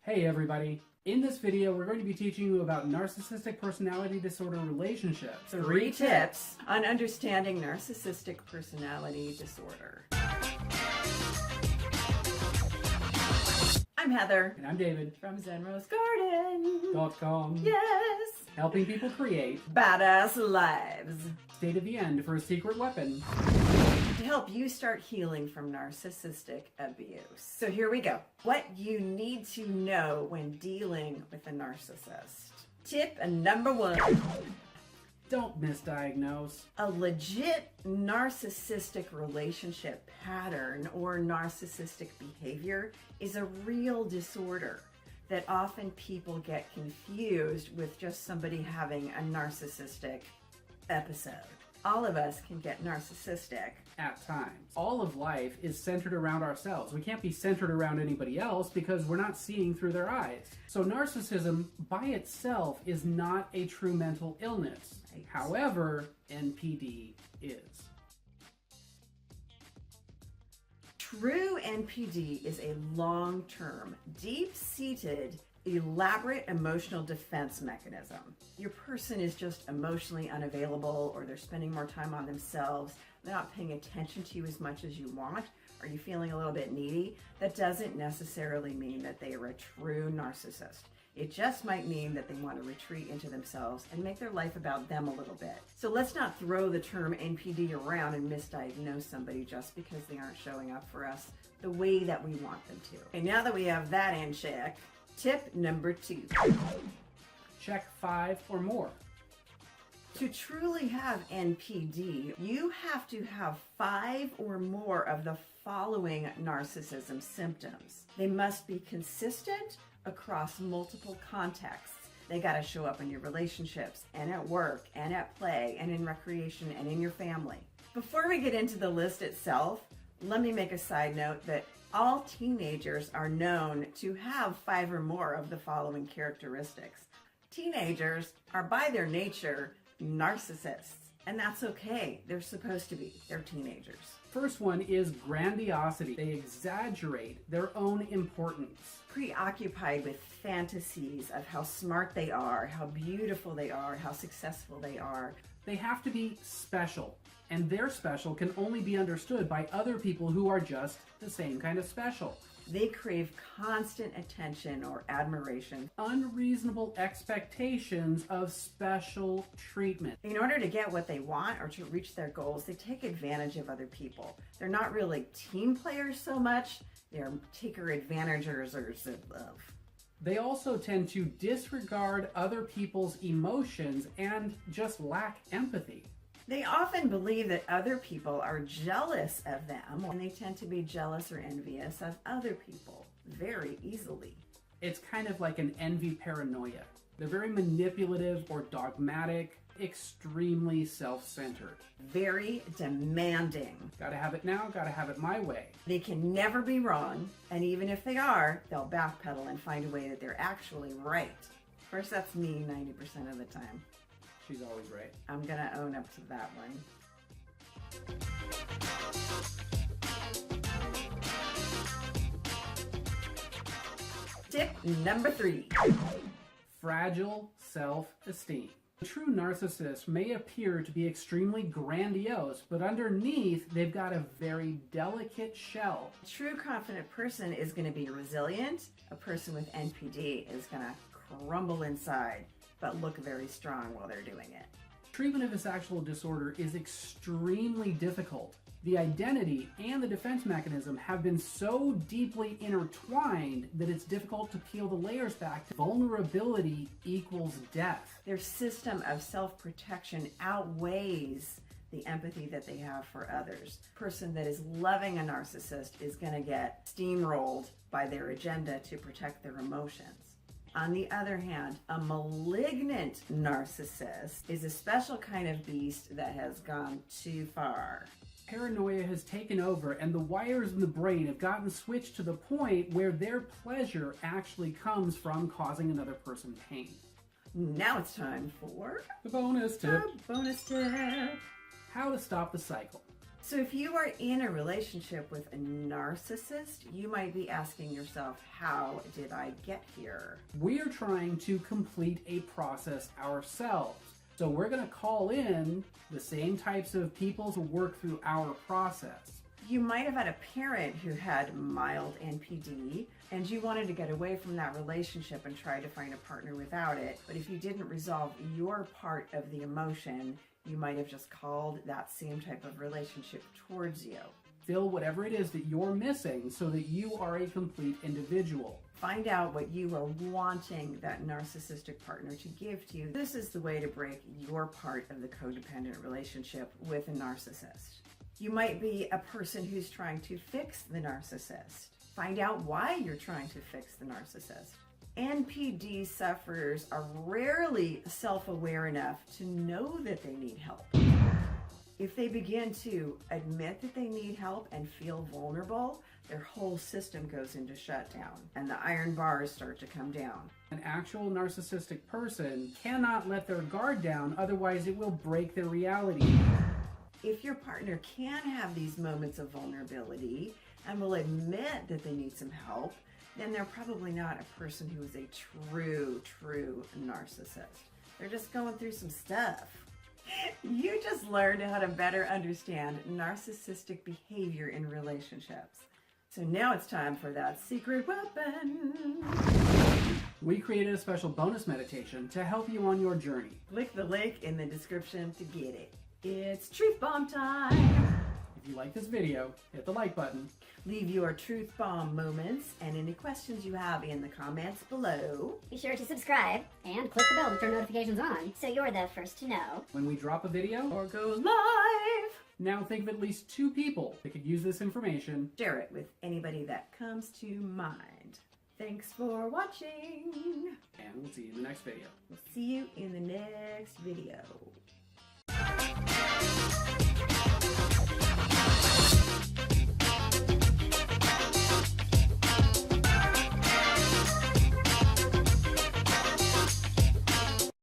Hey everybody! In this video, we're going to be teaching you about narcissistic personality disorder relationships. 3 tips on understanding narcissistic personality disorder. I'm Heather. And I'm David. From ZenRoseGarden.com. Yes! Helping people create badass lives. Stay to the end for a secret weapon. To help you start healing from narcissistic abuse. So here we go. What you need to know when dealing with a narcissist. Tip number 1. Don't misdiagnose. A legit narcissistic relationship pattern or narcissistic behavior is a real disorder that often people get confused with just somebody having a narcissistic episode. All of us can get narcissistic at times. All of life is centered around ourselves. We can't be centered around anybody else because we're not seeing through their eyes. So narcissism by itself is not a true mental illness. Right. However, NPD is. True NPD is a long-term, deep-seated, elaborate emotional defense mechanism. Your person is just emotionally unavailable, or they're spending more time on themselves, they're not paying attention to you as much as you want, are you feeling a little bit needy? That doesn't necessarily mean that they are a true narcissist. It just might mean that they want to retreat into themselves and make their life about them a little bit. So let's not throw the term NPD around and misdiagnose somebody just because they aren't showing up for us the way that we want them to. And now that we have that in check, tip number 2. Check 5 or more. To truly have NPD, you have to have 5 or more of the following narcissism symptoms. They must be consistent across multiple contexts. They got to show up in your relationships and at work and at play and in recreation and in your family. Before we get into the list itself, let me make a side note that all teenagers are known to have 5 or more of the following characteristics. Teenagers are by their nature narcissists, and that's okay. They're supposed to be. They're teenagers. First one is grandiosity. They exaggerate their own importance. Preoccupied with fantasies of how smart they are, how beautiful they are, how successful they are. They have to be special, and their special can only be understood by other people who are just the same kind of special. They crave constant attention or admiration. Unreasonable expectations of special treatment. In order to get what they want or to reach their goals, they take advantage of other people. They're not really team players so much. They're taker-advantagers of love. They also tend to disregard other people's emotions and just lack empathy. They often believe that other people are jealous of them, and they tend to be jealous or envious of other people very easily. It's kind of like an envy paranoia. They're very manipulative or dogmatic, extremely self-centered. Very demanding. Gotta have it now, gotta have it my way. They can never be wrong, and even if they are, they'll backpedal and find a way that they're actually right. Of course, that's me 90% of the time. She's always right. I'm gonna own up to that one. Tip number 3. Fragile self-esteem. A true narcissist may appear to be extremely grandiose, but underneath they've got a very delicate shell. A true confident person is going to be resilient. A person with NPD is going to crumble inside, but look very strong while they're doing it. Treatment of this actual disorder is extremely difficult. The identity and the defense mechanism have been so deeply intertwined that it's difficult to peel the layers back. Vulnerability equals death. Their system of self-protection outweighs the empathy that they have for others. A person that is loving a narcissist is going to get steamrolled by their agenda to protect their emotions. On the other hand, a malignant narcissist is a special kind of beast that has gone too far. Paranoia has taken over, and the wires in the brain have gotten switched to the point where their pleasure actually comes from causing another person pain. Now it's time for the bonus tip. Bonus tip. How to stop the cycle. So if you are in a relationship with a narcissist, you might be asking yourself, how did I get here? We are trying to complete a process ourselves. So we're going to call in the same types of people to work through our process. You might have had a parent who had mild NPD, and you wanted to get away from that relationship and try to find a partner without it. But if you didn't resolve your part of the emotion, you might have just called that same type of relationship towards you. Fill whatever it is that you're missing so that you are a complete individual. Find out what you are wanting that narcissistic partner to give to you. This is the way to break your part of the codependent relationship with a narcissist. You might be a person who's trying to fix the narcissist. Find out why you're trying to fix the narcissist. NPD sufferers are rarely self-aware enough to know that they need help. If they begin to admit that they need help and feel vulnerable, their whole system goes into shutdown and the iron bars start to come down. An actual narcissistic person cannot let their guard down, otherwise it will break their reality. If your partner can have these moments of vulnerability and will admit that they need some help, then they're probably not a person who is a true narcissist. They're just going through some stuff. You just learned how to better understand narcissistic behavior in relationships. So now it's time for that secret weapon. We created a special bonus meditation to help you on your journey. Click the link in the description to get it. It's Truth Bomb time. If you like this video, hit the like button. Leave your truth bomb moments and any questions you have in the comments below. Be sure to subscribe and click the bell to turn notifications on so you're the first to know When we drop a video, Or go live. now think of at least 2 people that could use this information. Share it with anybody that comes to mind. Thanks for watching. And we'll see you in the next video. We'll see you in the next video.